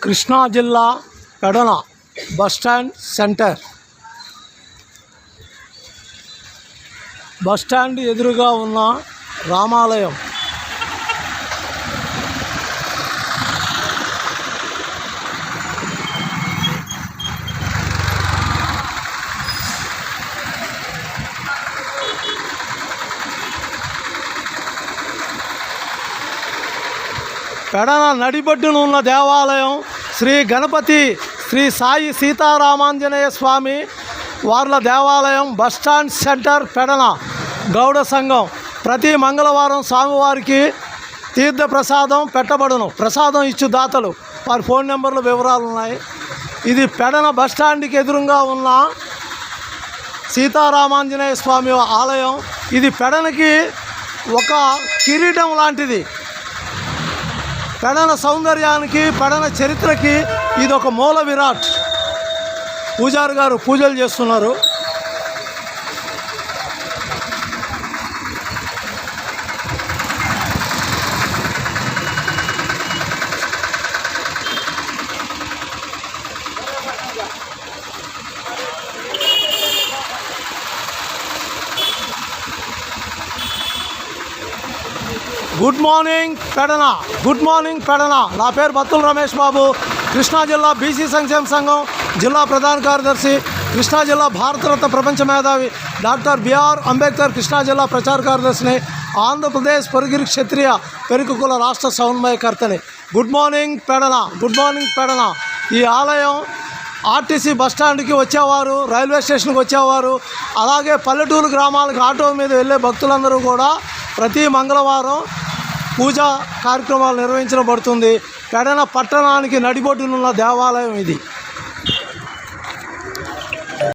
కృష్ణా జిల్లా Pedana bus stand centre. Bus stand ఎదురుగా ఉన్న రామాలయం. పెడన నడిబొడ్డున ఉన్న దేవాలయం శ్రీ గణపతి శ్రీ సాయి సీతారామాంజనేయ స్వామి వార్ల దేవాలయం. Bus stand centre Pedana. గౌడ సంఘం ప్రతి మంగళవారం స్వామివారికి తీర్థ ప్రసాదం పెట్టబడును. ప్రసాదం ఇచ్చు దాతలు వారి ఫోన్ నెంబర్లు వివరాలు ఉన్నాయి. ఇది పెడన బస్టాండ్కి ఎదురుగా ఉన్న సీతారామాంజనేయ స్వామి ఆలయం. ఇది పెడనకి ఒక కిరీటం లాంటిది. పెడన సౌందర్యానికి, పెడన చరిత్రకి ఇది ఒక మూల విరాట్. పూజారి గారు పూజలు చేస్తున్నారు. Good morning Pedana. Good morning Pedana. నా పేరు బత్తుల రమేష్ బాబు. కృష్ణా జిల్లా బీసీ సంక్షేమ సంఘం జిల్లా ప్రధాన కార్యదర్శి, కృష్ణా జిల్లా భారతరత్న ప్రపంచ మేధావి డాక్టర్ బిఆర్ అంబేద్కర్ కృష్ణా జిల్లా ప్రచార కార్యదర్శిని, ఆంధ్రప్రదేశ్ పొరుగిరి క్షత్రియ పెరుకుల రాష్ట్ర సమన్వయకర్తని. Good morning Pedana. Good morning Pedana. ఈ ఆలయం ఆర్టీసీ బస్టాండ్కి వచ్చేవారు, రైల్వే స్టేషన్కి వచ్చేవారు, అలాగే పల్లెటూరు గ్రామాలకు ఆటో మీద వెళ్ళే భక్తులందరూ కూడా ప్రతి మంగళవారం పూజా కార్యక్రమాలు నిర్వహించబడుతుంది. పెడన పట్టణానికి నడిబొడ్డునున్న దేవాలయం ఇది.